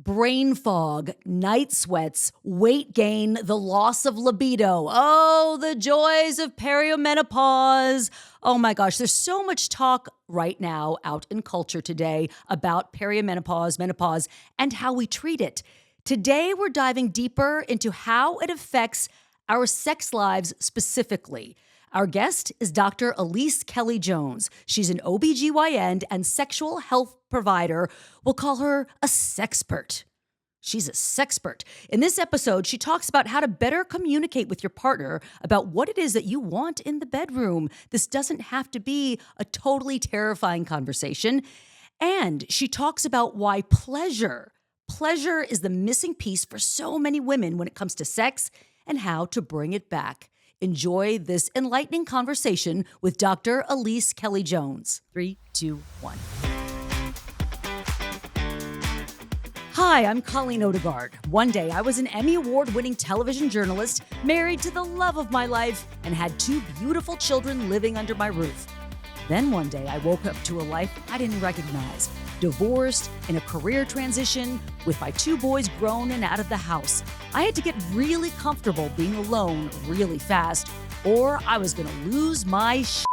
brain fog, night sweats, weight gain, the loss of libido. Oh, the joys of perimenopause. Oh my gosh, there's so much talk right now out in culture today about perimenopause, menopause, and how we treat it. Today, we're diving deeper into how it affects our sex lives specifically. Our guest is Dr. Alyse Kelly-Jones. She's an OBGYN and sexual health provider. We'll call her a sexpert. She's a sexpert. In this episode, she talks about how to better communicate with your partner about what it is that you want in the bedroom. This doesn't have to be a totally terrifying conversation. And she talks about why pleasure is the missing piece for so many women when it comes to sex and how to bring it back. Enjoy this enlightening conversation with Dr. Alyse Kelly-Jones. 3, 2, 1. Hi, I'm Colleen Odegaard. One day, I was an Emmy Award-winning television journalist, married to the love of my life, and had 2 beautiful children living under my roof. Then one day, I woke up to a life I didn't recognize. Divorced, in a career transition, with my 2 boys grown and out of the house. I had to get really comfortable being alone really fast, or I was going to lose my shit.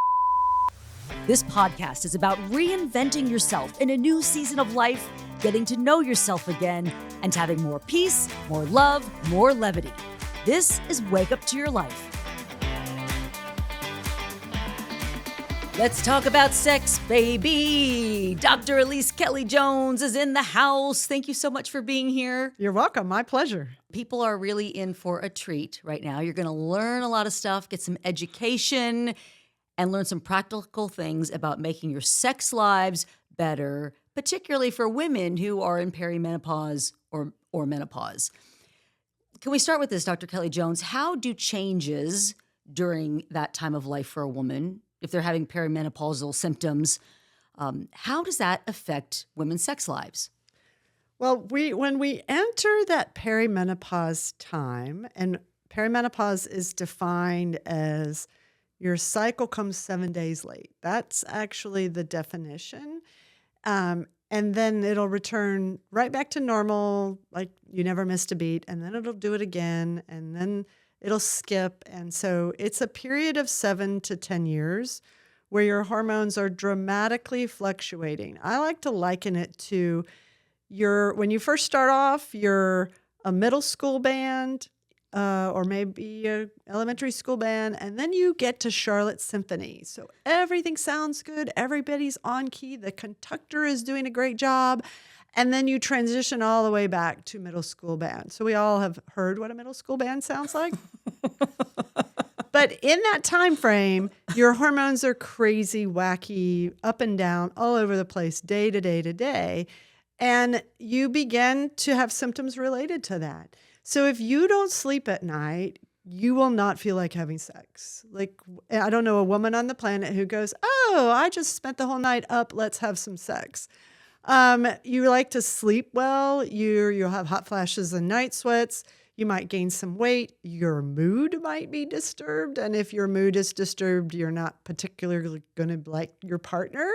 This podcast is about reinventing yourself in a new season of life, getting to know yourself again, and having more peace, more love, more levity. This is Wake Up to Your Life. Let's talk about sex, baby. Dr. Alyse Kelly-Jones is in the house. Thank you so much for being here. You're welcome. My pleasure. People are really in for a treat right now. You're going to learn a lot of stuff, get some education, and learn some practical things about making your sex lives better, particularly for women who are in perimenopause or menopause. Can we start with this, Dr. Kelly-Jones? How do changes during that time of life for a woman, if they're having perimenopausal symptoms, how does that affect women's sex lives? Well, when we enter that perimenopause time, and perimenopause is defined as your cycle comes 7 days late. That's actually the definition. And then it'll return right back to normal, like you never missed a beat, and then it'll do it again, and then it'll skip. And so it's a period of 7 to 10 years where your hormones are dramatically fluctuating. I like to liken it to when you first start off, you're a middle school band or maybe an elementary school band, and then you get to Charlotte Symphony. So everything sounds good. Everybody's on key. The conductor is doing a great job. And then you transition all the way back to middle school band. So we all have heard what a middle school band sounds like. But in that time frame, your hormones are crazy, wacky, up and down, all over the place, day to day to day. And you begin to have symptoms related to that. So if you don't sleep at night, you will not feel like having sex. Like, I don't know a woman on the planet who goes, oh, I just spent the whole night up, let's have some sex. You like to sleep well, you'll have hot flashes and night sweats, you might gain some weight, your mood might be disturbed, and if your mood is disturbed, you're not particularly going to like your partner.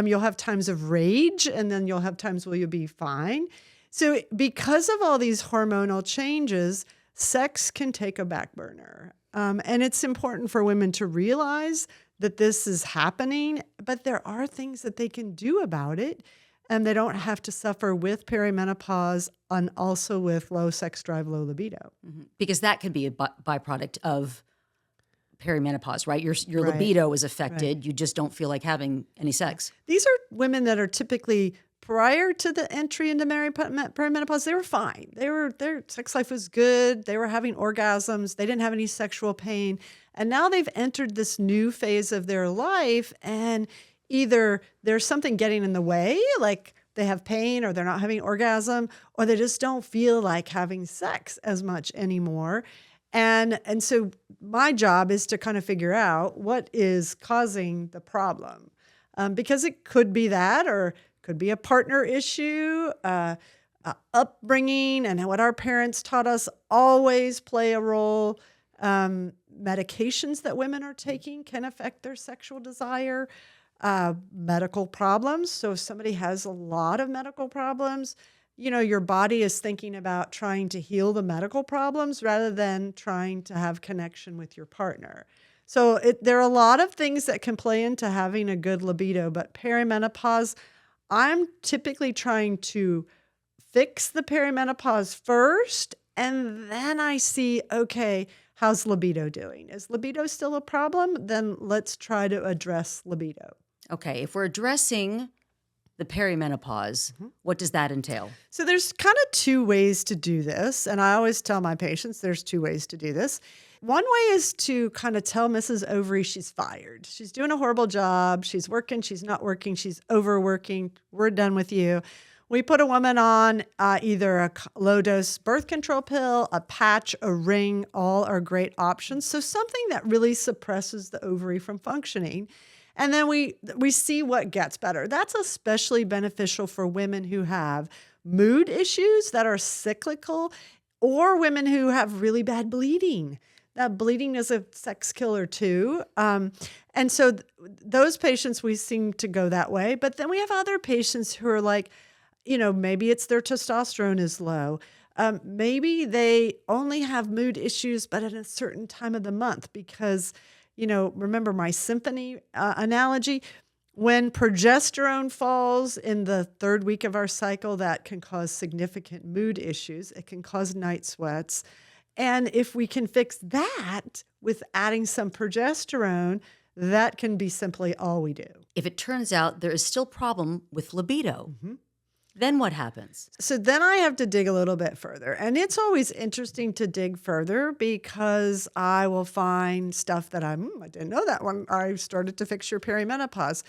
You'll have times of rage, and then you'll have times where you'll be fine. So because of all these hormonal changes, sex can take a back burner. And it's important for women to realize that this is happening, but there are things that they can do about it. And they don't have to suffer with perimenopause and also with low sex drive, low libido. Mm-hmm. Because that could be a byproduct of perimenopause, right? Your Right. libido is affected. Right. You just don't feel like having any sex. These are women that are typically prior to the entry into perimenopause, they were fine. Their sex life was good. They were having orgasms. They didn't have any sexual pain. And now they've entered this new phase of their life, and either there's something getting in the way, like they have pain or they're not having orgasm, or they just don't feel like having sex as much anymore. And so my job is to kind of figure out what is causing the problem. Because it could be that, or could be a partner issue, upbringing, and what our parents taught us always play a role. Medications that women are taking can affect their sexual desire. Medical problems. So if somebody has a lot of medical problems, your body is thinking about trying to heal the medical problems rather than trying to have connection with your partner. So there are a lot of things that can play into having a good libido, but perimenopause, I'm typically trying to fix the perimenopause first, and then I see, okay, how's libido doing? Is libido still a problem? Then let's try to address libido. Okay, if we're addressing the perimenopause, what does that entail? So there's kind of two ways to do this, and I always tell my patients there's two ways to do this. One way is to kind of tell Mrs. Ovary she's fired. She's doing a horrible job. She's working. She's not working. She's overworking. We're done with you. We put a woman on either a low-dose birth control pill, a patch, a ring. All are great options. So something that really suppresses the ovary from functioning. And then we see what gets better. That's especially beneficial for women who have mood issues that are cyclical or women who have really bad bleeding. That bleeding is a sex killer too. And so those patients, we seem to go that way. But then we have other patients who are like, maybe it's their testosterone is low. Maybe they only have mood issues, but at a certain time of the month because, remember my symphony analogy? When progesterone falls in the third week of our cycle, that can cause significant mood issues. It can cause night sweats. And if we can fix that with adding some progesterone, that can be simply all we do. If it turns out there is still problem with libido, then what happens? So then I have to dig a little bit further. And it's always interesting to dig further because I will find stuff that I didn't know that when I started to fix your perimenopause.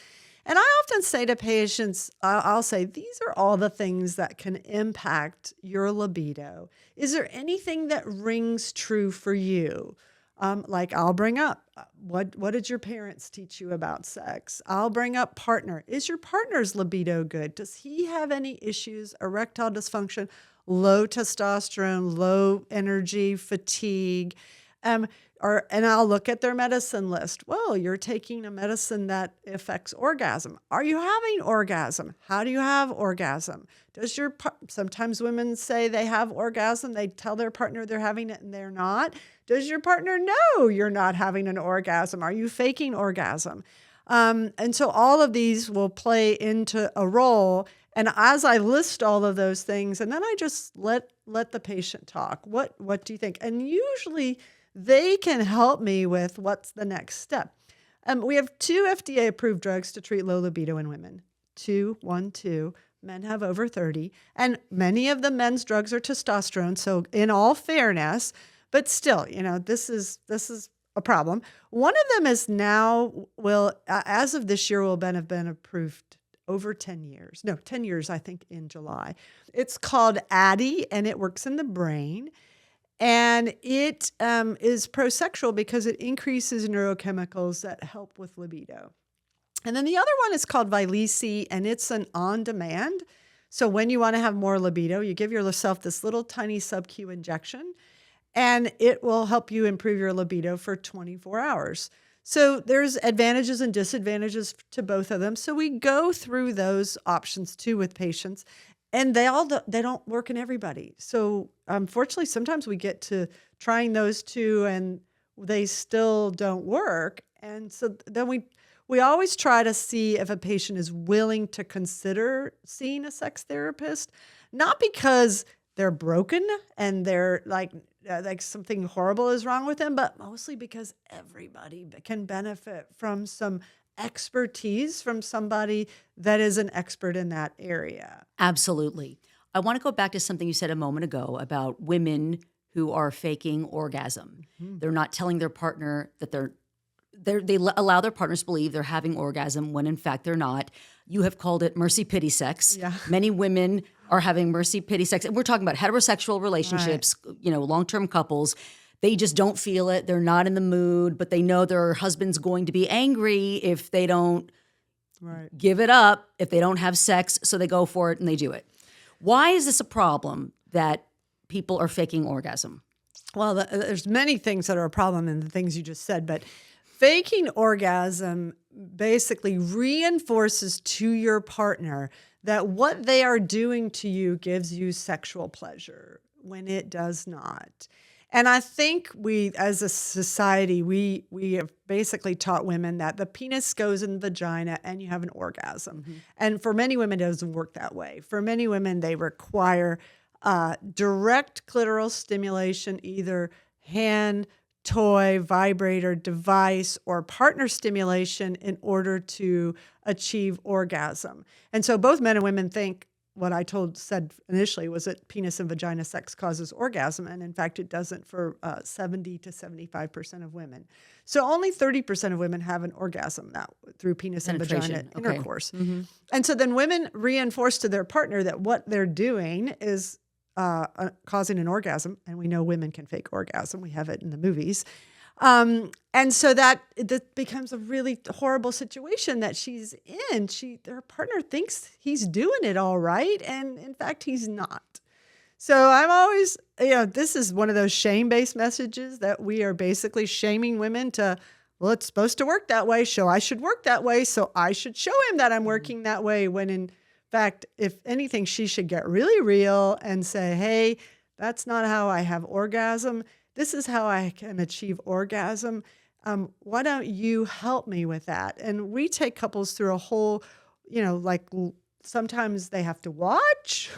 And I often say to patients, I'll say, these are all the things that can impact your libido. Is there anything that rings true for you? Like I'll bring up, what did your parents teach you about sex? I'll bring up partner. Is your partner's libido good? Does he have any issues, erectile dysfunction, low testosterone, low energy, fatigue? And I'll look at their medicine list. Well, you're taking a medicine that affects orgasm. Are you having orgasm? How do you have orgasm? Sometimes women say they have orgasm. They tell their partner they're having it and they're not. Does your partner know you're not having an orgasm? Are you faking orgasm? And so all of these will play into a role. And as I list all of those things, and then I just let the patient talk. What do you think? And usually they can help me with what's the next step. We have 2 FDA-approved drugs to treat low libido in women. 2. Men have over 30. And many of the men's drugs are testosterone. So in all fairness, but still, this is a problem. One of them is now as of this year, will have been approved over 10 years. No, 10 years, I think, in July. It's called Addyi, and it works in the brain. And it is prosexual because it increases neurochemicals that help with libido. And then the other one is called Alyse, and it's an on-demand. So when you want to have more libido, you give yourself this little tiny sub-Q injection, and it will help you improve your libido for 24 hours. So there's advantages and disadvantages to both of them. So we go through those options too with patients. And they don't work in everybody. So unfortunately, sometimes we get to trying those two and they still don't work. And so then we always try to see if a patient is willing to consider seeing a sex therapist, not because they're broken and they're like something horrible is wrong with them, but mostly because everybody can benefit from some expertise from somebody that is an expert in that area. Absolutely. I want to go back to something you said a moment ago about women who are faking orgasm. They're not telling their partner that they allow their partners to believe they're having orgasm when in fact they're not. You have called it mercy pity sex. Yeah. Many women are having mercy pity sex. And we're talking about heterosexual relationships, long-term couples. They just don't feel it. They're not in the mood, but they know their husband's going to be angry if they don't give it up, if they don't have sex. So they go for it and they do it. Why is this a problem that people are faking orgasm? Well, there's many things that are a problem in the things you just said, but faking orgasm basically reinforces to your partner that what they are doing to you gives you sexual pleasure when it does not. And I think we, as a society, we have basically taught women that the penis goes in the vagina and you have an orgasm. Mm-hmm. And for many women, it doesn't work that way. For many women, they require direct clitoral stimulation, either hand, toy, vibrator, device, or partner stimulation in order to achieve orgasm. And so both men and women think what I said initially was that penis and vagina sex causes orgasm. And in fact, it doesn't for 70 to 75% of women. So only 30% of women have an orgasm through penis and vagina intercourse. Mm-hmm. And so then women reinforce to their partner that what they're doing is causing an orgasm. And we know women can fake orgasm. We have it in the movies. And so that becomes a really horrible situation that she's in. Her partner thinks he's doing it all right. And in fact, he's not. So I'm always, this is one of those shame-based messages that we are basically shaming women to, well, it's supposed to work that way. So I should work that way. So I should show him that I'm working that way. When in fact, if anything, she should get really real and say, hey, that's not how I have orgasm. This is how I can achieve orgasm. Why don't you help me with that? And we take couples through a whole, sometimes they have to watch.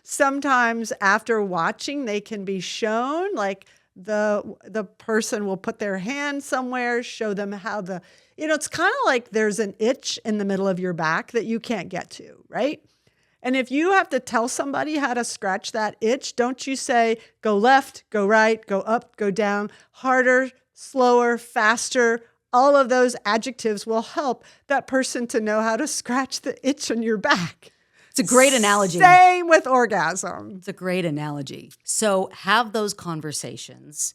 Sometimes after watching, they can be shown, like the person will put their hand somewhere, show them how it's kind of like there's an itch in the middle of your back that you can't get to, right? And if you have to tell somebody how to scratch that itch, don't you say, go left, go right, go up, go down, harder, slower, faster. All of those adjectives will help that person to know how to scratch the itch on your back. It's a great analogy. Same with orgasm. It's a great analogy. So have those conversations.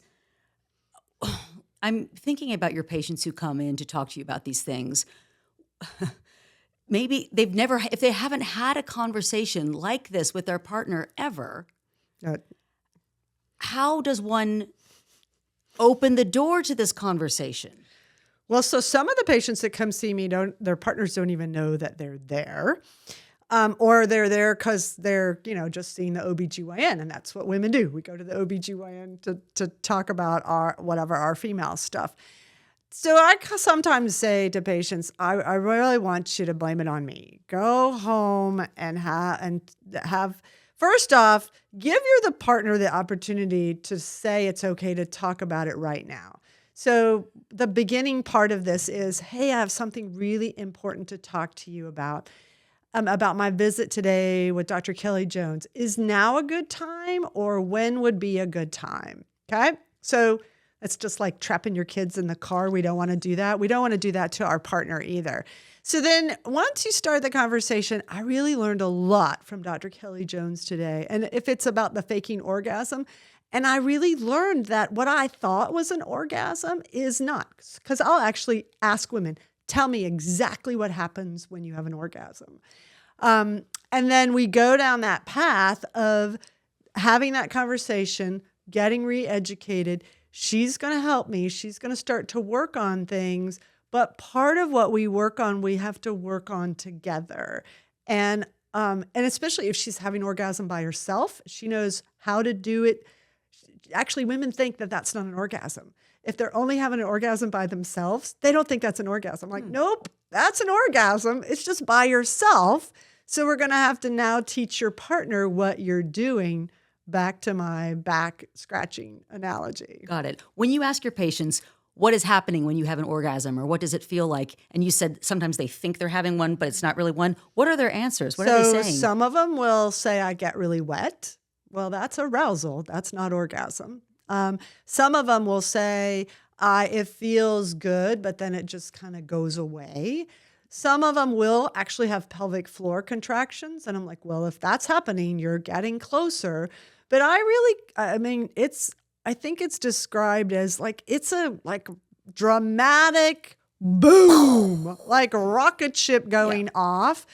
I'm thinking about your patients who come in to talk to you about these things. Maybe if they haven't had a conversation like this with their partner ever, how does one open the door to this conversation? Well, so some of the patients that come see me, their partners don't even know that they're there. Or they're there because they're, just seeing the OBGYN, and that's what women do. We go to the OBGYN to talk about our female stuff. So I sometimes say to patients, I really want you to blame it on me. Go home and have first off, give the partner the opportunity to say it's okay to talk about it right now. So the beginning part of this is, hey, I have something really important to talk to you about my visit today with Dr. Kelly-Jones. Is now a good time, or when would be a good time? Okay. So it's just like trapping your kids in the car. We don't want to do that. We don't want to do that to our partner either. So then once you start the conversation, I really learned a lot from Dr. Kelly-Jones today. And if it's about the faking orgasm, and I really learned that what I thought was an orgasm is not. Because I'll actually ask women, tell me exactly what happens when you have an orgasm. And then we go down that path of having that conversation, getting re-educated. She's going to help me. She's going to start to work on things. But part of what we work on, we have to work on together. And especially if she's having orgasm by herself, she knows how to do it. Actually, women think that that's not an orgasm. If they're only having an orgasm by themselves, they don't think that's an orgasm. Like, nope, that's an orgasm. It's just by yourself. So we're going to have to now teach your partner what you're doing. Back to my back scratching analogy. Got it. When you ask your patients, what is happening when you have an orgasm, or what does it feel like? And you said sometimes they think they're having one, but it's not really one. What are their answers? What are they saying? Some of them will say, I get really wet. Well, that's arousal. That's not orgasm. Some of them will say, it feels good, but then it just kind of goes away. Some of them will actually have pelvic floor contractions. And I'm like, well, if that's happening, you're getting closer. But I think it's described as it's a dramatic boom, like a rocket ship going off.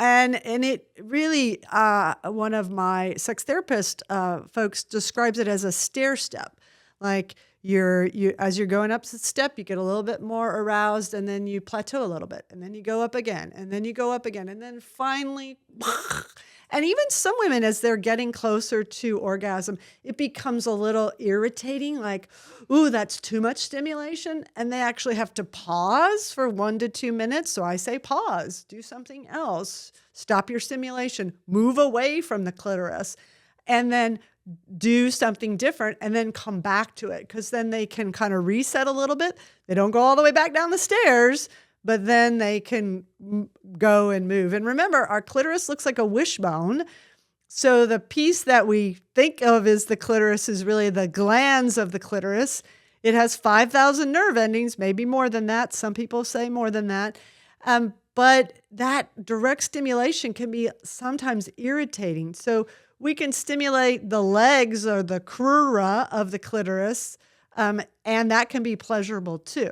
And it really, one of my sex therapist folks describes it as a stair step. Like as you're going up the step, you get a little bit more aroused, and then you plateau a little bit, and then you go up again, and then you go up again, and then finally, and even some women, as they're getting closer to orgasm, it becomes a little irritating, like, ooh, that's too much stimulation, and they actually have to pause for 1 to 2 minutes. So I say pause, do something else, stop your stimulation, move away from the clitoris, and then do something different, and then come back to it, because then they can kind of reset a little bit. They don't go all the way back down the stairs, but then they can go and move. And remember, our clitoris looks like a wishbone. So the piece that we think of as the clitoris is really the glands of the clitoris. It has 5,000 nerve endings, maybe more than that. Some people say more than that. But that direct stimulation can be sometimes irritating. So we can stimulate the legs or the crura of the clitoris, and that can be pleasurable too.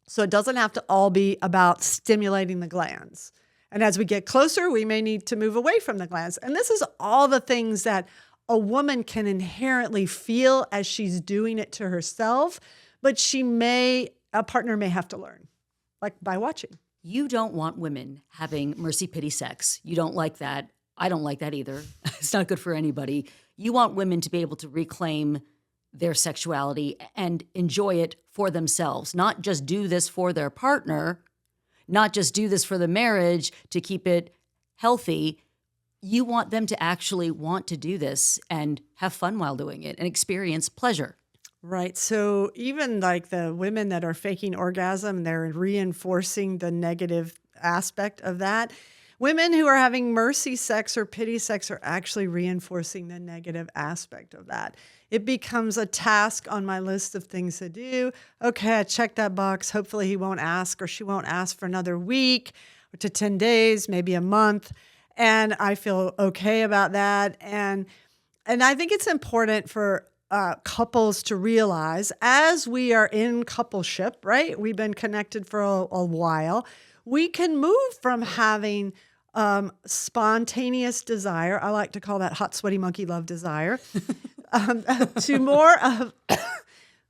So it doesn't have to all be about stimulating the glands. And as we get closer, we may need to move away from the glands. And this is all the things that a woman can inherently feel as she's doing it to herself, but a partner may have to learn, like by watching. You don't want women having mercy pity sex. You don't like that. I don't like that either. It's not good for anybody. You want women to be able to reclaim their sexuality and enjoy it for themselves, not just do this for their partner, not just do this for the marriage to keep it healthy. You want them to actually want to do this and have fun while doing it and experience pleasure. Right. So even like the women that are faking orgasm, they're reinforcing the negative aspect of that. Women who are having mercy sex or pity sex are actually reinforcing the negative aspect of that. It becomes a task on my list of things to do. Okay, I checked that box. Hopefully he won't ask or she won't ask for another week or to 10 days, maybe a month. And I feel okay about that. And I think it's important for couples to realize, as we are in coupleship, right? We've been connected for a while. We can move from having spontaneous desire, I like to call that hot, sweaty monkey love desire, to more of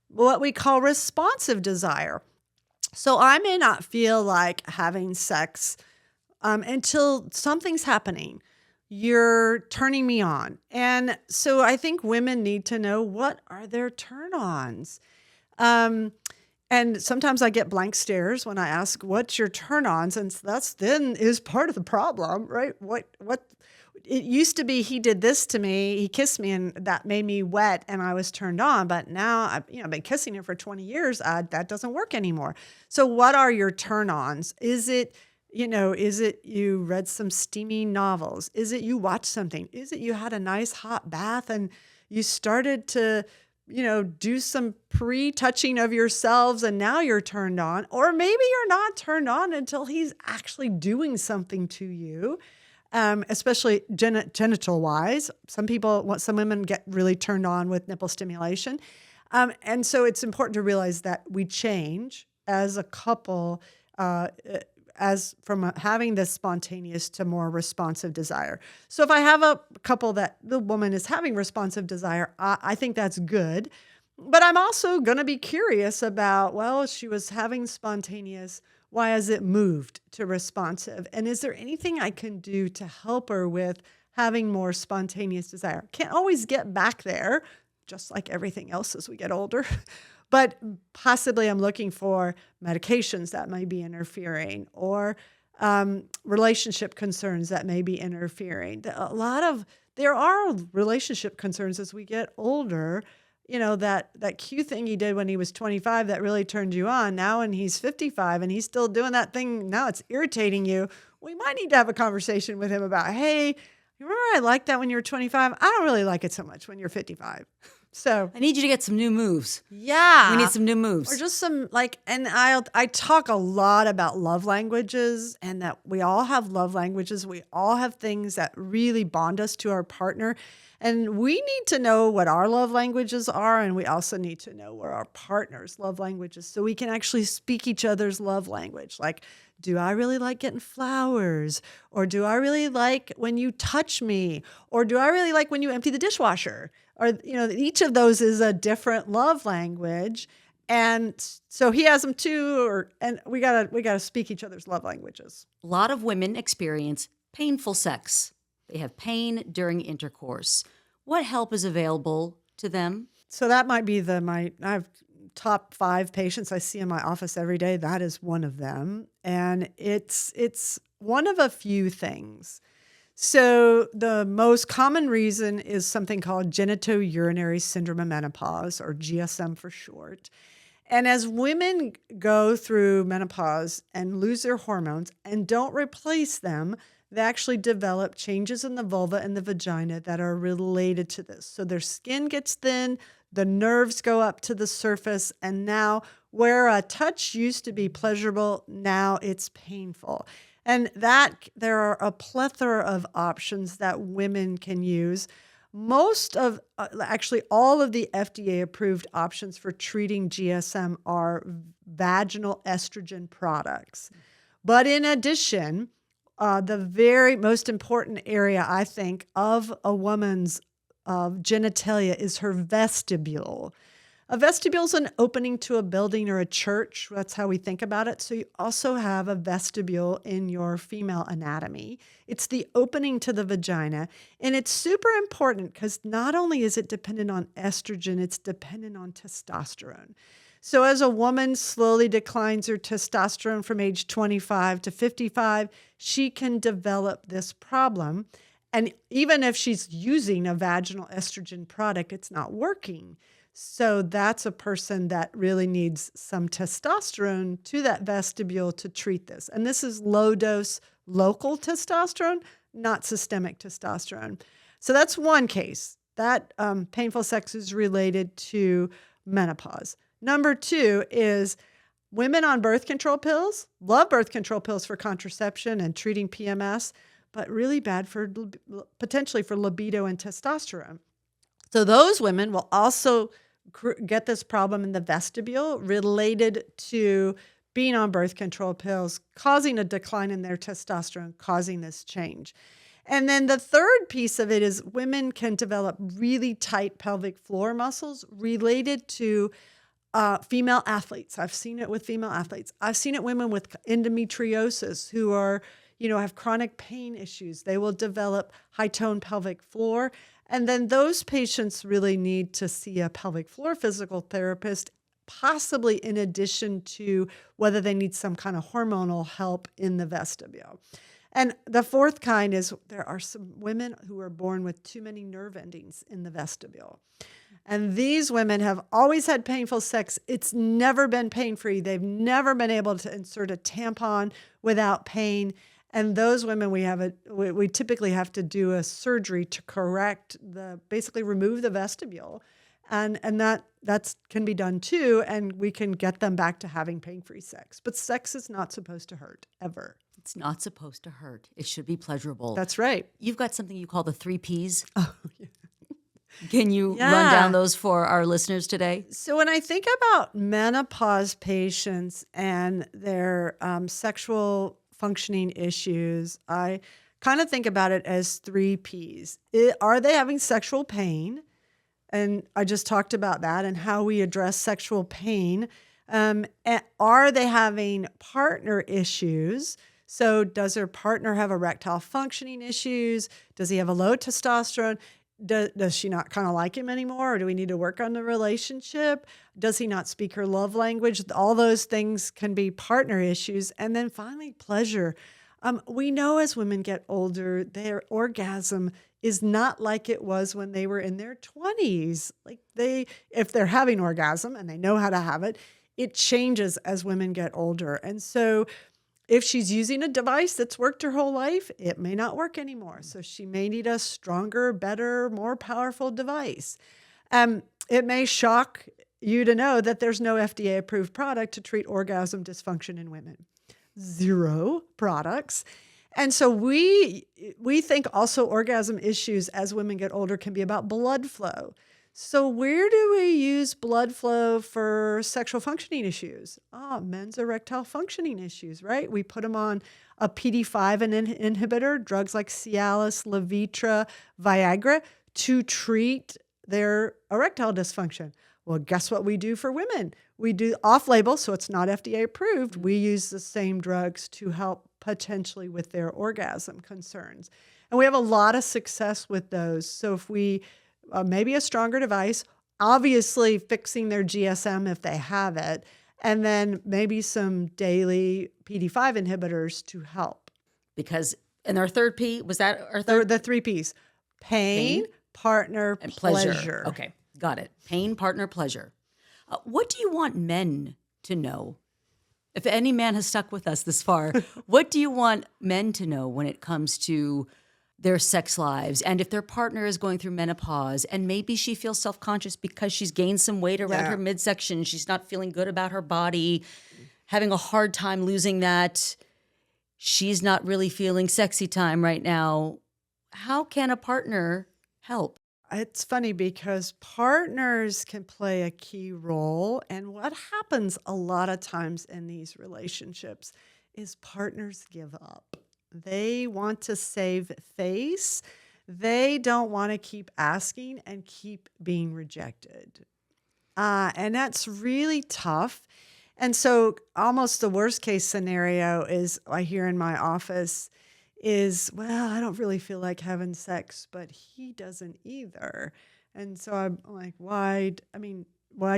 what we call responsive desire. So I may not feel like having sex until something's happening. You're turning me on. And so I think women need to know, what are their turn-ons? And sometimes I get blank stares when I ask, what's your turn-ons? And that's then is part of the problem, right? What it used to be, he did this to me, he kissed me, and that made me wet, and I was turned on. But now I've been kissing him for 20 years. That doesn't work anymore. So what are your turn-ons? Is it you read some steamy novels? Is it you watched something? Is it you had a nice hot bath and you started to do some pre-touching of yourselves and now you're turned on? Or maybe you're not turned on until he's actually doing something to you, especially genital-wise. Some women get really turned on with nipple stimulation. And so it's important to realize that we change as a couple, as from having this spontaneous to more responsive desire. So if I have a couple that the woman is having responsive desire, I think that's good. But I'm also going to be curious about, well, she was having spontaneous. Why has it moved to responsive? And is there anything I can do to help her with having more spontaneous desire? Can't always get back there, just like everything else as we get older. But possibly I'm looking for medications that may be interfering, or relationship concerns that may be interfering. There are relationship concerns as we get older. That cute thing he did when he was 25 that really turned you on. Now when he's 55 and he's still doing that thing, now it's irritating you. We might need to have a conversation with him about, hey, you remember I liked that when you were 25? I don't really like it so much when you're 55. So I need you to get some new moves. Yeah. We need some new moves. Or just some and I talk a lot about love languages, and that we all have love languages. We all have things that really bond us to our partner. And we need to know what our love languages are, and we also need to know where our partner's love language is, so we can actually speak each other's love language. Like, do I really like getting flowers? Or do I really like when you touch me? Or do I really like when you empty the dishwasher? Or, each of those is a different love language. And so he has them too, and we gotta speak each other's love languages. A lot of women experience painful sex. They have pain during intercourse. What help is available to them? So that might be I have top 5 patients I see in my office every day. That is one of them. And it's one of a few things. So the most common reason is something called genitourinary syndrome of menopause, or GSM for short. And as women go through menopause and lose their hormones and don't replace them, they actually develop changes in the vulva and the vagina that are related to this. So their skin gets thin, the nerves go up to the surface, and now where a touch used to be pleasurable, now it's painful. And that there are a plethora of options that women can use. Most of, actually all of the FDA approved options for treating GSM are vaginal estrogen products. But in addition, the very most important area, I think, of a woman's genitalia is her vestibule. A vestibule is an opening to a building or a church. That's how we think about it. So you also have a vestibule in your female anatomy. It's the opening to the vagina. And it's super important because not only is it dependent on estrogen, it's dependent on testosterone. So as a woman slowly declines her testosterone from age 25 to 55, she can develop this problem. And even if she's using a vaginal estrogen product, it's not working. So that's a person that really needs some testosterone to that vestibule to treat this. And this is low dose local testosterone, not systemic testosterone. So that's one case. That painful sex is related to menopause. Number 2 is women on birth control pills, love birth control pills for contraception and treating PMS, but really bad for potentially for libido and testosterone. So those women will also get this problem in the vestibule related to being on birth control pills, causing a decline in their testosterone, causing this change. And then the third piece of it is women can develop really tight pelvic floor muscles related to female athletes. I've seen it with female athletes. I've seen it women with endometriosis who are, have chronic pain issues. They will develop high tone pelvic floor. And then those patients really need to see a pelvic floor physical therapist, possibly in addition to whether they need some kind of hormonal help in the vestibule. And the fourth kind is there are some women who are born with too many nerve endings in the vestibule. And these women have always had painful sex. It's never been pain-free. They've never been able to insert a tampon without pain. And those women, we typically have to do a surgery to correct basically remove the vestibule. And that can be done too. And we can get them back to having pain-free sex. But sex is not supposed to hurt, ever. It's not supposed to hurt. It should be pleasurable. That's right. You've got something you call the 3 Ps. Oh, yeah. Can you run down those for our listeners today? So when I think about menopause patients and their sexual functioning issues, I kind of think about it as 3 Ps. Are they having sexual pain? And I just talked about that and how we address sexual pain. And are they having partner issues? So does their partner have erectile functioning issues? Does he have a low testosterone? Does she not kind of like him anymore? Or do we need to work on the relationship? Does he not speak her love language? All those things can be partner issues. And then finally, pleasure. We know as women get older, their orgasm is not like it was when they were in their 20s. If they're having orgasm and they know how to have it, it changes as women get older. And so if she's using a device that's worked her whole life, it may not work anymore. So she may need a stronger, better, more powerful device. It may shock you to know that there's no FDA-approved product to treat orgasm dysfunction in women. 0 products. And so we think also orgasm issues as women get older can be about blood flow. So where do we use blood flow for sexual functioning issues? Men's erectile functioning issues, right? We put them on a PD-5 inhibitor, drugs like Cialis, Levitra, Viagra, to treat their erectile dysfunction. Well, guess what we do for women? We do off-label, so it's not FDA approved. We use the same drugs to help potentially with their orgasm concerns. And we have a lot of success with those. So if we maybe a stronger device, obviously fixing their GSM if they have it, and then maybe some daily PD-5 inhibitors to help. Because, and our third P, was that our third? The three Ps: pain, partner, And pleasure. Okay, got it. Pain, partner, pleasure. What do you want men to know? If any man has stuck with us this far, what do you want men to know when it comes to their sex lives? And if their partner is going through menopause and maybe she feels self-conscious because she's gained some weight around her midsection, she's not feeling good about her body, having a hard time losing that, she's not really feeling sexy time right now. How can a partner help? It's funny because partners can play a key role. And what happens a lot of times in these relationships is partners give up. They want to save face. They don't want to keep asking and keep being rejected. And that's really tough. And so almost the worst case scenario is I hear in my office is, well, I don't really feel like having sex, but he doesn't either. And so I'm like, why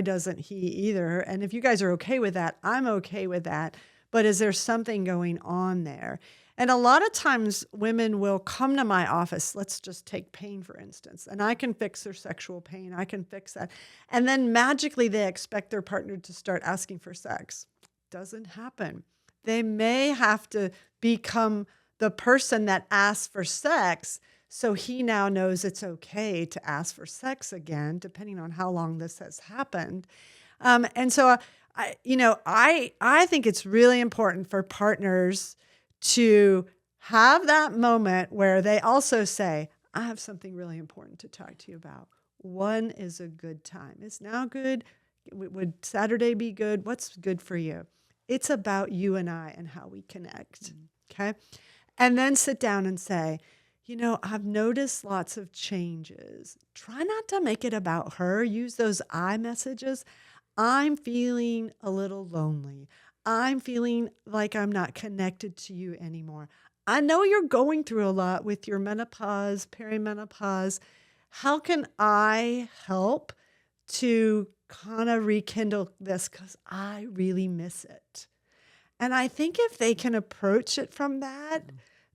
doesn't he either? And if you guys are okay with that, I'm okay with that. But is there something going on there? And a lot of times women will come to my office. Let's just take pain, for instance, and I can fix their sexual pain. I can fix that. And then magically they expect their partner to start asking for sex. Doesn't happen. They may have to become the person that asks for sex, so he now knows it's okay to ask for sex again, depending on how long this has happened. And so, I think it's really important for partners to have that moment where they also say, I have something really important to talk to you about. When is a good time? Is now good? Would Saturday be good? What's good for you? It's about you and I and how we connect. Okay. And then sit down and say, I've noticed lots of changes. Try not to make it about her. Use those I messages. I'm feeling a little lonely. I'm feeling like I'm not connected to you anymore. I know you're going through a lot with your menopause, perimenopause. How can I help to kind of rekindle this? Because I really miss it. And I think if they can approach it from that,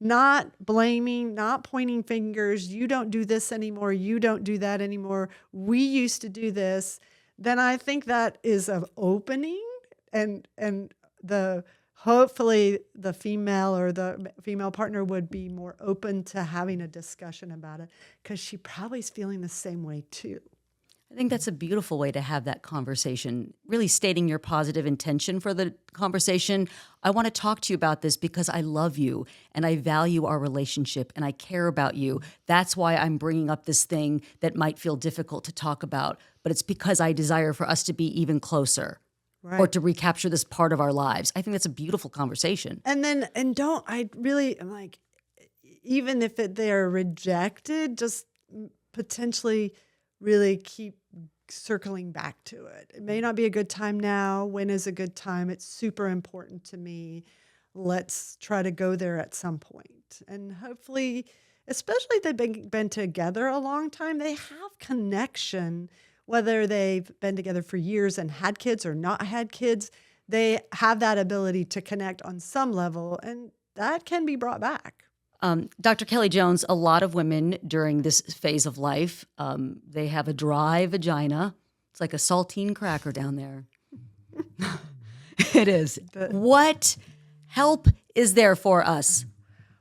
not blaming, not pointing fingers, you don't do this anymore, you don't do that anymore, we used to do this, then I think that is an opening, and hopefully the female or the female partner would be more open to having a discussion about it, because she probably is feeling the same way too. I think that's a beautiful way to have that conversation, really stating your positive intention for the conversation. I want to talk to you about this because I love you and I value our relationship and I care about you. That's why I'm bringing up this thing that might feel difficult to talk about, but it's because I desire for us to be even closer. Right. Or to recapture this part of our lives. I think that's a beautiful conversation. And then, I'm like, even if they're rejected, just potentially really keep circling back to it. It may not be a good time now. When is a good time? It's super important to me. Let's try to go there at some point. And hopefully, especially if they've been together a long time, they have connection, whether they've been together for years and had kids or not had kids. They have that ability to connect on some level, and that can be brought back. Dr. Kelly-Jones, a lot of women during this phase of life, they have a dry vagina. It's like a saltine cracker down there. It is. What help is there for us?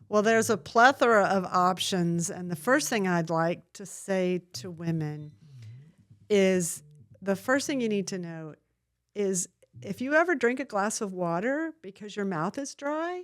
Well, there's a plethora of options. And the first thing I'd like to say to women is the first thing you need to know is if you ever drink a glass of water because your mouth is dry,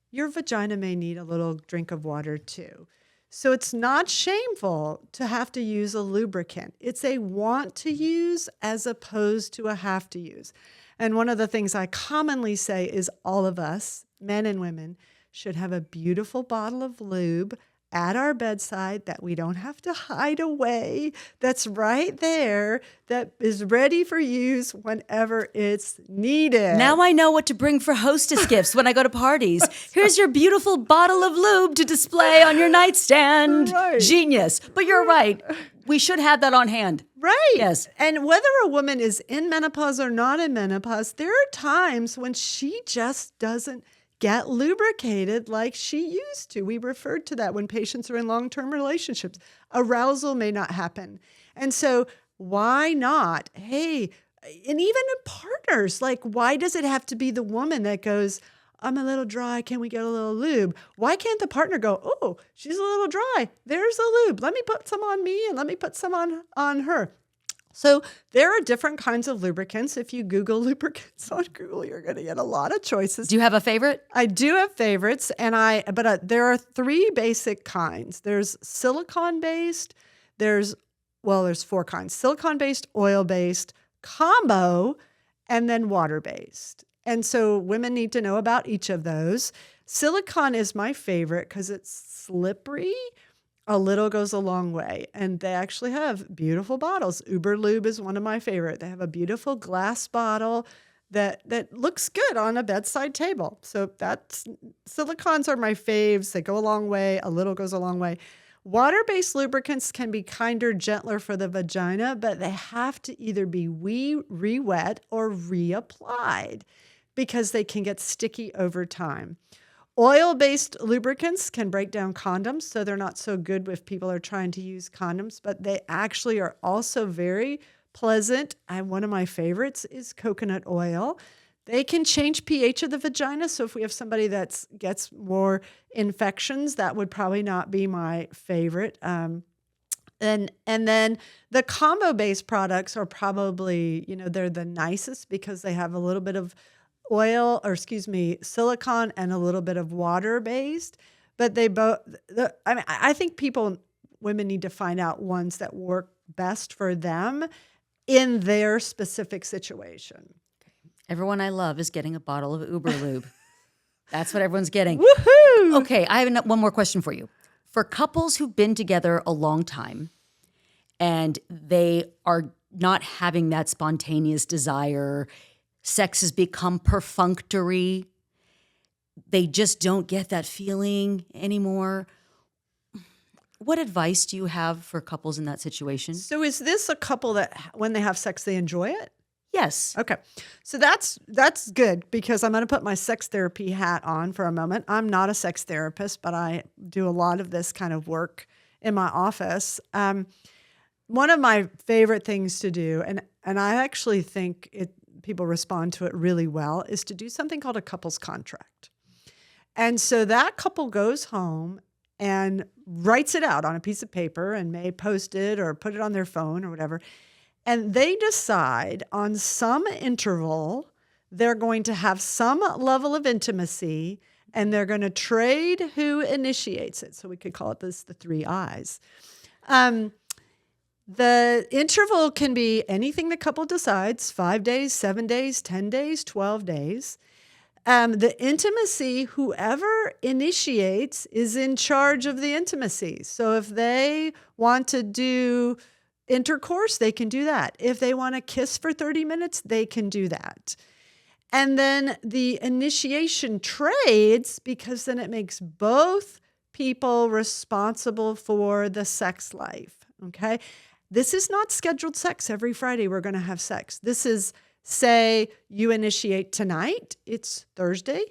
your vagina may need a little drink of water too. So it's not shameful to have to use a lubricant. It's a want to use as opposed to a have to use. And one of the things I commonly say is all of us, men and women, should have a beautiful bottle of lube at our bedside that we don't have to hide away, that's right there, that is ready for use whenever it's needed. Now I know what to bring for hostess gifts when I go to parties. Here's your beautiful bottle of lube to display on your nightstand. Right. Genius. But you're right. We should have that on hand. Right. Yes. And whether a woman is in menopause or not in menopause, there are times when she just doesn't get lubricated like she used to. We referred to that when patients are in long-term relationships. Arousal may not happen. And so why not? Hey, and even in partners, like why does it have to be the woman that goes, I'm a little dry, can we get a little lube? Why can't the partner go, oh, she's a little dry, there's a lube. Let me put some on me and let me put some on her. So there are different kinds of lubricants. If you Google lubricants on Google, you're going to get a lot of choices. Do you have a favorite? I do have favorites, but there are three basic kinds. There's silicone-based, there's 4 kinds: silicone-based, oil-based, combo, and then water-based. And so women need to know about each of those. Silicone is my favorite because it's slippery. A little goes a long way. And they actually have beautiful bottles. Uber Lube is one of my favorite. They have a beautiful glass bottle that looks good on a bedside table. So silicones are my faves. They go a long way. A little goes a long way. Water-based lubricants can be kinder, gentler for the vagina, but they have to either be re-wet or reapplied because they can get sticky over time. Oil-based lubricants can break down condoms, so they're not so good if people are trying to use condoms, but they actually are also very pleasant. And one of my favorites is coconut oil. They can change pH of the vagina, so if we have somebody that gets more infections, that would probably not be my favorite. And then the combo-based products are probably, they're the nicest because they have a little bit of silicone and a little bit of water-based, but I think women need to find out ones that work best for them in their specific situation. Everyone I love is getting a bottle of Uber Lube. That's what everyone's getting. Woohoo! Okay, I have one more question for you. For couples who've been together a long time and they are not having that spontaneous desire, sex has become perfunctory, they just don't get that feeling anymore. What advice do you have for couples in that situation? So is this a couple that when they have sex, they enjoy it? Yes. Okay. So that's good because I'm going to put my sex therapy hat on for a moment. I'm not a sex therapist, but I do a lot of this kind of work in my office. One of my favorite things to do, and I actually think people respond to it really well, is to do something called a couples contract. And so that couple goes home and writes it out on a piece of paper and may post it or put it on their phone or whatever. And they decide on some interval, they're going to have some level of intimacy and they're going to trade who initiates it. So we could call it the 3 I's. The interval can be anything the couple decides, 5 days, 7 days, 10 days, 12 days. The intimacy, whoever initiates is in charge of the intimacy. So if they want to do intercourse, they can do that. If they want to kiss for 30 minutes, they can do that. And then the initiation trades because then it makes both people responsible for the sex life, okay? This is not scheduled sex. Every Friday we're going to have sex. This is, say, you initiate tonight. It's Thursday,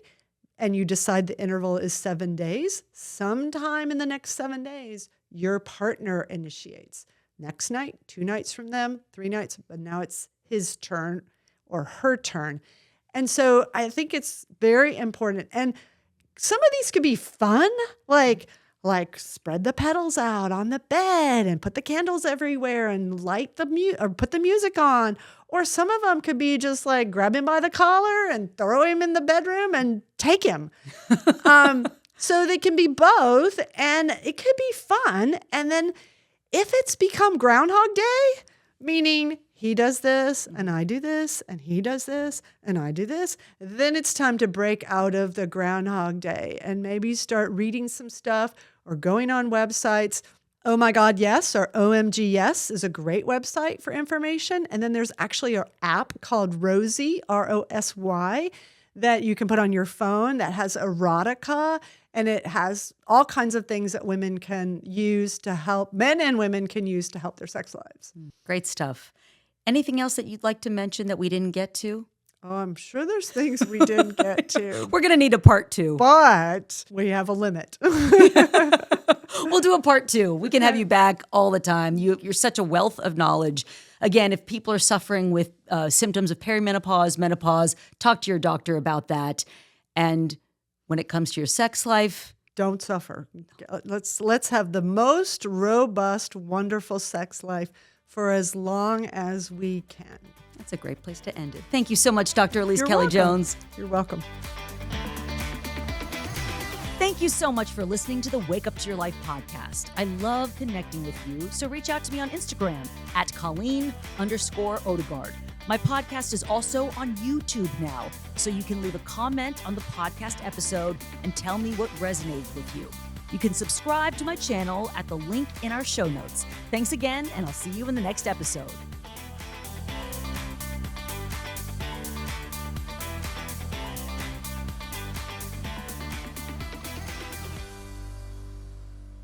and you decide the interval is 7 days. Sometime in the next 7 days, your partner initiates. Next night, 2 nights from them, 3 nights, but now it's his turn or her turn. And so I think it's very important. And some of these could be fun, like spread the petals out on the bed and put the candles everywhere and light the or put the music on. Or some of them could be just like grab him by the collar and throw him in the bedroom and take him. So they can be both, and it could be fun. And then if it's become Groundhog Day, meaning he does this and I do this and he does this and I do this, then it's time to break out of the Groundhog Day and maybe start reading some stuff or going on websites. Oh My God, Yes, or OMG Yes is a great website for information. And then there's actually an app called Rosy, ROSY, that you can put on your phone that has erotica, and it has all kinds of things that women can use to help, men and women can use to help their sex lives. Great stuff. Anything else that you'd like to mention that we didn't get to? Oh, I'm sure there's things we didn't get to. We're going to need a part 2. But we have a limit. We'll do a part 2. We can have you back all the time. You're such a wealth of knowledge. Again, if people are suffering with symptoms of perimenopause, menopause, talk to your doctor about that. And when it comes to your sex life, don't suffer. Let's have the most robust, wonderful sex life for as long as we can. That's a great place to end it. Thank you so much, Dr. Alyse You're Kelly-Jones. welcome. You're welcome. Thank you so much for listening to the Wake Up to Your Life podcast. I love connecting with you, so reach out to me on Instagram at Colleen_Odegaard. My podcast is also on YouTube now, so you can leave a comment on the podcast episode and tell me what resonated with you. You can subscribe to my channel at the link in our show notes. Thanks again, and I'll see you in the next episode.